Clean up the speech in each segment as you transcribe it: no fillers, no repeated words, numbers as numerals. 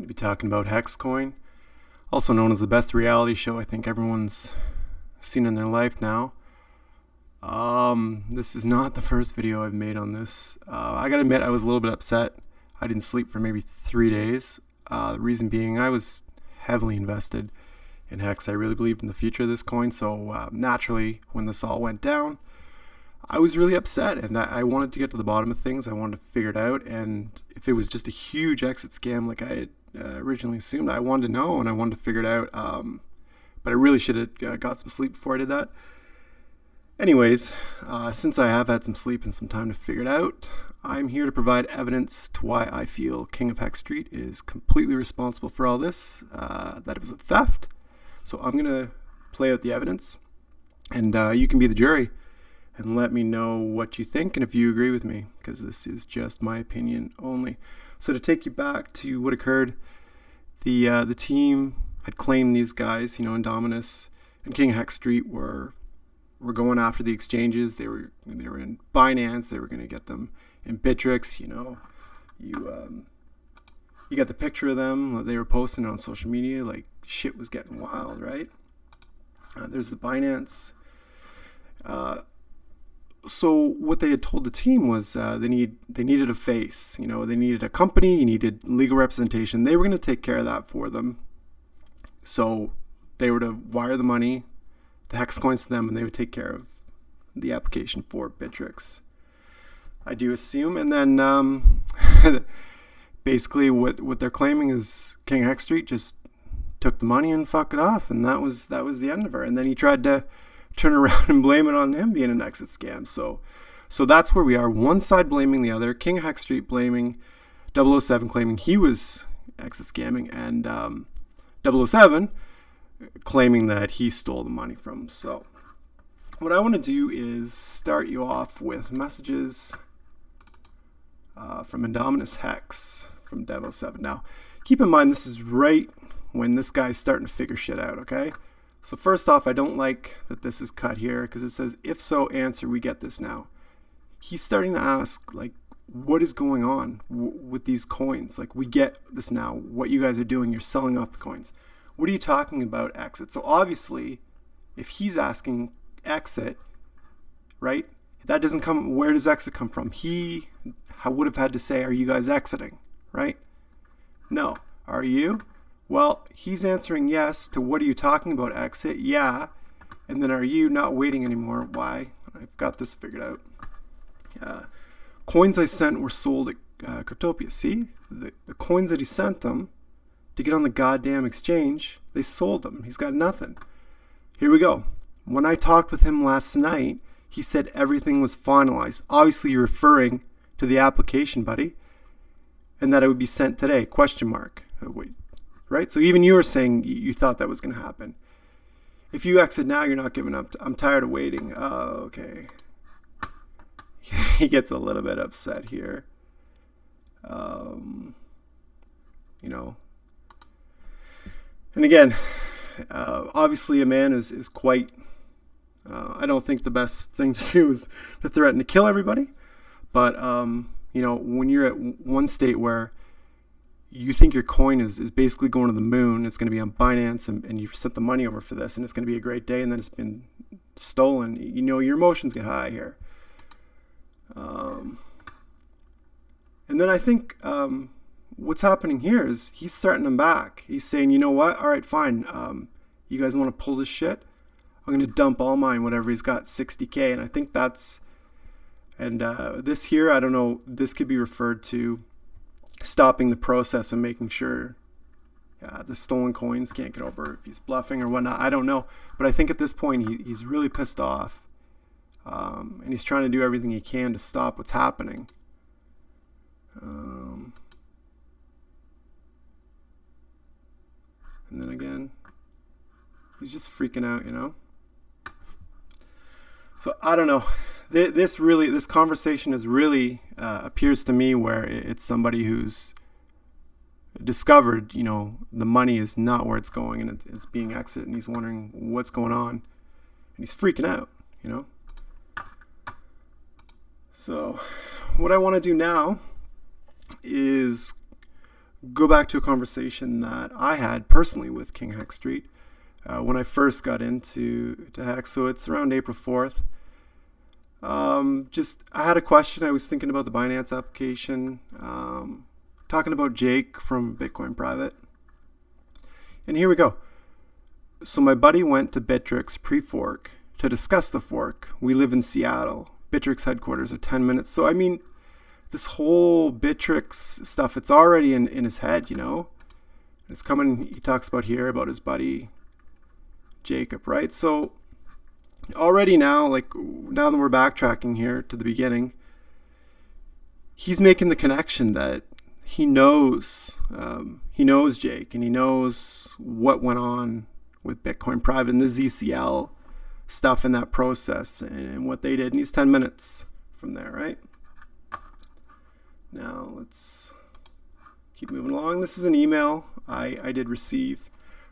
going to be talking about HEXXCOIN, also known as the best reality show I think everyone's seen in their life now. This is not the first video I've made on this. I gotta admit, I was a little bit upset. I didn't sleep for maybe 3 days. The reason being, I was heavily invested in Hex. I really believed in the future of this coin, so naturally, when this all went down, I was really upset, and I wanted to get to the bottom of things. I wanted to figure it out, and if it was just a huge exit scam like I had originally assumed, I wanted to know, and I wanted to figure it out. But I really should have got some sleep before I did that. Anyways, since I have had some sleep and some time to figure it out, I'm here to provide evidence to why I feel KingOfHexxStreet is completely responsible for all this, that it was a theft. So I'm going to play out the evidence, and you can be the jury and let me know what you think and if you agree with me, because this is just my opinion only. So to take you back to what occurred, the team had claimed these guys, Indominus and KingOfHexxStreet were going after the exchanges. They were in Binance. They were going to get them in Bittrex. You got the picture of them. They were posting on social media like shit was getting wild, right? There's the Binance. So what they had told the team was they needed a face. They needed a company. You needed legal representation. They were going to take care of that for them. So they were to wire the money, the hex coins to them, and they would take care of the application for Bittrex, I do assume. And then basically what they're claiming is KingOfHexxStreet just took the money and fucked it off, and that was the end of her. And then he tried to turn around and blame it on him being an exit scam. So that's where we are. One side blaming the other. KingOfHexxStreet blaming 007, claiming he was exit scamming, and 007 claiming that he stole the money from him. So what I want to do is start you off with messages from Indominus Hex from 007. Now keep in mind, this is right when this guy's starting to figure shit out, okay? So first off, I don't like that this is cut here, because it says, if so, answer, we get this now. He's starting to ask, like, what is going on with these coins? Like, we get this now. What you guys are doing, you're selling off the coins. What are you talking about exit? So obviously, if he's asking exit, right, that doesn't come, where does exit come from? He would have had to say, are you guys exiting, right? No. Are you? Well, he's answering yes to what are you talking about, exit? Yeah. And then are you not waiting anymore? Why? I've got this figured out. Coins I sent were sold at Cryptopia. See? The coins that he sent them to get on the goddamn exchange, they sold them. He's got nothing. Here we go. When I talked with him last night, he said everything was finalized. Obviously, you're referring to the application, buddy, and that it would be sent today, question mark. Wait. Right? So even you were saying you thought that was going to happen. If you exit now, you're not giving up. I'm tired of waiting. Oh, okay. He gets a little bit upset here. And again, obviously a man is quite, I don't think the best thing to do is to threaten to kill everybody. But, when you're at one state where you think your coin is basically going to the moon, it's going to be on Binance, and you've sent the money over for this, and it's going to be a great day, and then it's been stolen, your emotions get high here. And then I think what's happening here is he's starting them back. He's saying, you know what, all right, fine, you guys want to pull this shit? I'm going to dump all mine, whatever he's got, 60K, and I think that's, and this here, I don't know, this could be referred to stopping the process and making sure the stolen coins can't get over, if he's bluffing or whatnot. I don't know, but I think at this point he's really pissed off, and he's trying to do everything he can to stop what's happening. And then again, he's just freaking out, So I don't know. This conversation is really appears to me where it's somebody who's discovered, the money is not where it's going, and it's being exited, and he's wondering what's going on, and he's freaking out, So what I want to do now is go back to a conversation that I had personally with KingOfHexxStreet when I first got into Hex. So it's around April 4th. I had a question. I was thinking about the Binance application, talking about Jake from Bitcoin Private. And here we go. So my buddy went to Bittrex pre-fork to discuss the fork. We live in Seattle. Bittrex headquarters are 10 minutes. So I mean, this whole Bittrex stuff, it's already in his head, you know. It's coming, he talks about here about his buddy Jacob, right? So already now, like now that we're backtracking here to the beginning, he's making the connection that he knows Jake, and he knows what went on with Bitcoin Private and the ZCL stuff in that process and what they did. And he's 10 minutes from there, right? Now let's keep moving along. This is an email I did receive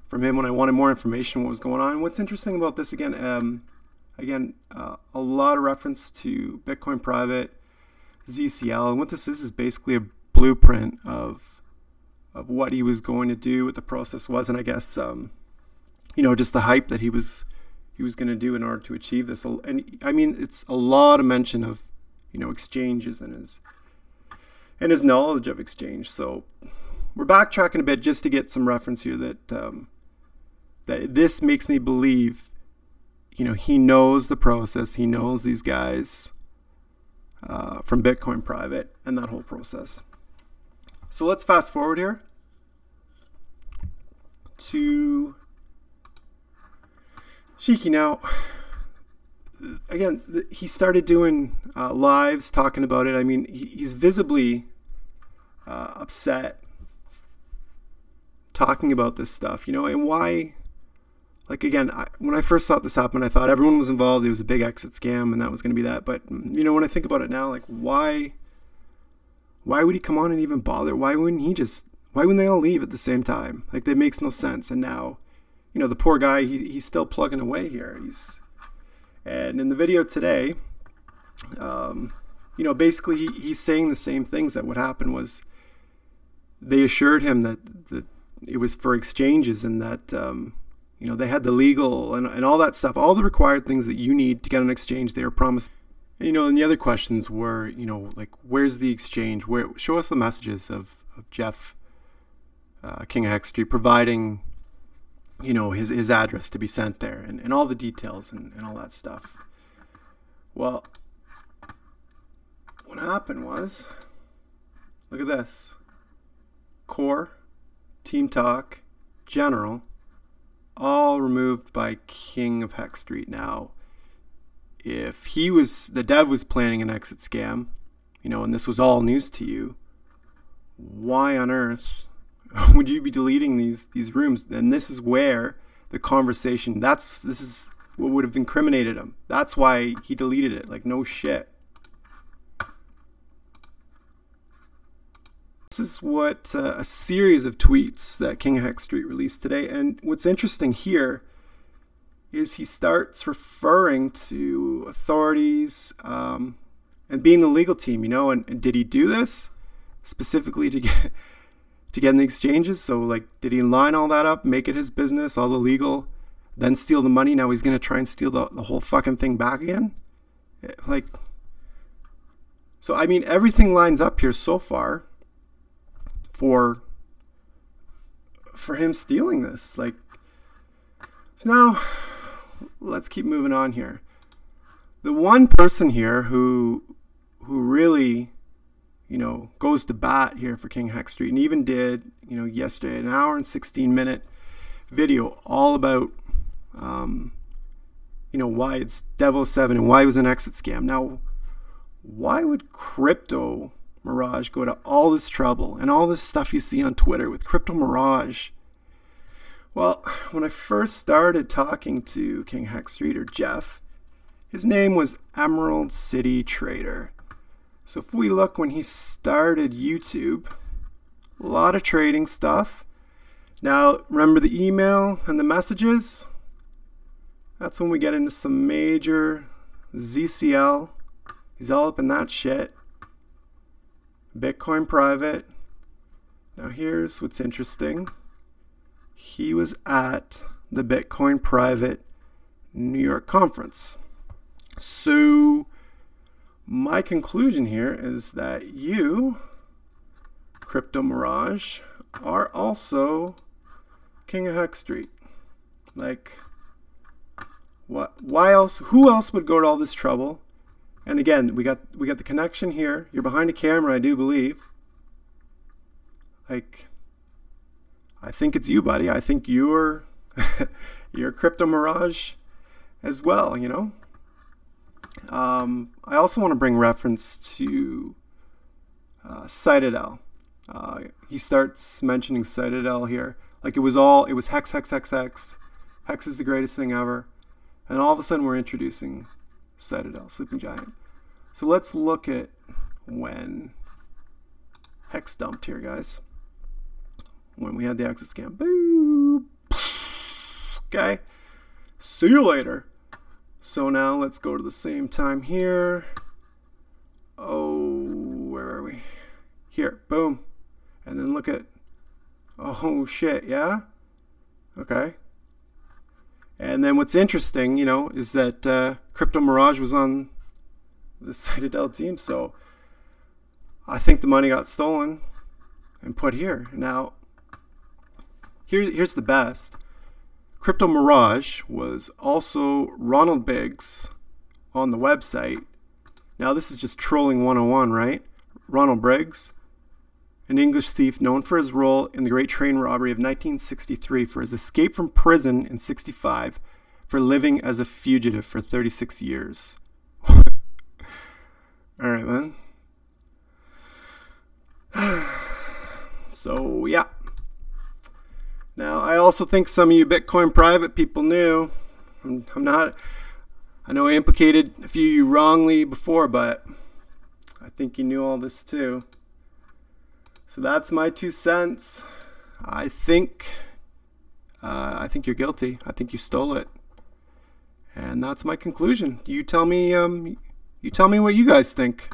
from him when I wanted more information on what was going on. What's interesting about this, again, a lot of reference to Bitcoin Private, ZCL, and what this is basically a blueprint of what he was going to do, what the process was, and I guess you know, just the hype that he was going to do in order to achieve this. And I mean, it's a lot of mention of, you know, exchanges and his knowledge of exchange. So we're backtracking a bit just to get some reference here that that this makes me believe, you know, he knows the process, he knows these guys from Bitcoin Private and that whole process. So let's fast forward here to Shiki. Now, again, he started doing lives talking about it. I mean, he's visibly upset talking about this stuff, you know, and why. Like, again, when I first saw this happen, I thought everyone was involved. It was a big exit scam, and that was going to be that. But, you know, when I think about it now, like, why would he come on and even bother? Why wouldn't they all leave at the same time? Like, that makes no sense. And now, you know, the poor guy, he's still plugging away here. And in the video today, you know, basically he's saying the same things that what happened was they assured him that it was for exchanges and that, you know, they had the legal and all that stuff, all the required things that you need to get an exchange, they were promised. And, you know, and the other questions were, you know, like, where's the exchange? Show us the messages of Jeff, KingOfHexxStreet, providing, you know, his address to be sent there and all the details and all that stuff. Well, what happened was, look at this. Core, Team Talk, General, all removed by KingOfHexxStreet. Now, if the dev was planning an exit scam, you know, and this was all news to you, why on earth would you be deleting these rooms? And this is where the conversation, this is what would have incriminated him. That's why he deleted it. Like, no shit. This is what a series of tweets that KingOfHexxStreet released today. And what's interesting here is he starts referring to authorities and being the legal team, you know, and did he do this specifically to get in the exchanges? So, like, did he line all that up, make it his business, all the legal, then steal the money? Now he's going to try and steal the whole fucking thing back again? Like, so, I mean, everything lines up here so far for him stealing this. Like, so now let's keep moving on here. The one person here who really, you know, goes to bat here for KingOfHexxStreet, and even did, you know, yesterday, an hour and 16-minute video all about, you know, why it's Devo 7 and why it was an exit scam. Now, why would Crypto Mirage go to all this trouble and all this stuff you see on Twitter with Crypto Mirage? Well, when I first started talking to KingOfHexxStreet, or Jeff, his name was Emerald City Trader. So if we look when he started YouTube, a lot of trading stuff. Now, remember the email and the messages? That's when we get into some major ZCL. He's all up in that shit. Bitcoin Private. Now here's what's interesting. He was at the Bitcoin Private New York conference. So my conclusion here is that you, Crypto Mirage, are also KingOfHexxStreet. Like, what? Why else? Who else would go to all this trouble? And again, we got the connection here. You're behind a camera, I do believe. Like, I think it's you, buddy. I think you're you're Crypto Mirage as well, you know. I also want to bring reference to Citadel. He starts mentioning Citadel here. Like it was Hex, Hex, Hex, Hex. Hex is the greatest thing ever. And all of a sudden we're introducing Citadel, Sleeping Giant. So let's look at when Hex dumped here, guys. When we had the exit scam. Boo! Okay. See you later. So now let's go to the same time here. Oh, where are we? Here, boom. And then look at, oh shit, yeah? Okay. And then what's interesting, you know, is that Crypto Mirage was on the Citadel team, so I think the money got stolen and put here. Now, here's the best. Crypto Mirage was also Ronald Biggs on the website. Now this is just trolling 101, right? Ronald Briggs, an English thief known for his role in the Great Train Robbery of 1963, for his escape from prison in 65, for living as a fugitive for 36 years. Alright, man. So, yeah. Now, I also think some of you Bitcoin private people knew. I'm not, I know I implicated a few of you wrongly before, but I think you knew all this too. So that's my 2 cents. I think you're guilty. I think you stole it. And that's my conclusion. You tell me what you guys think.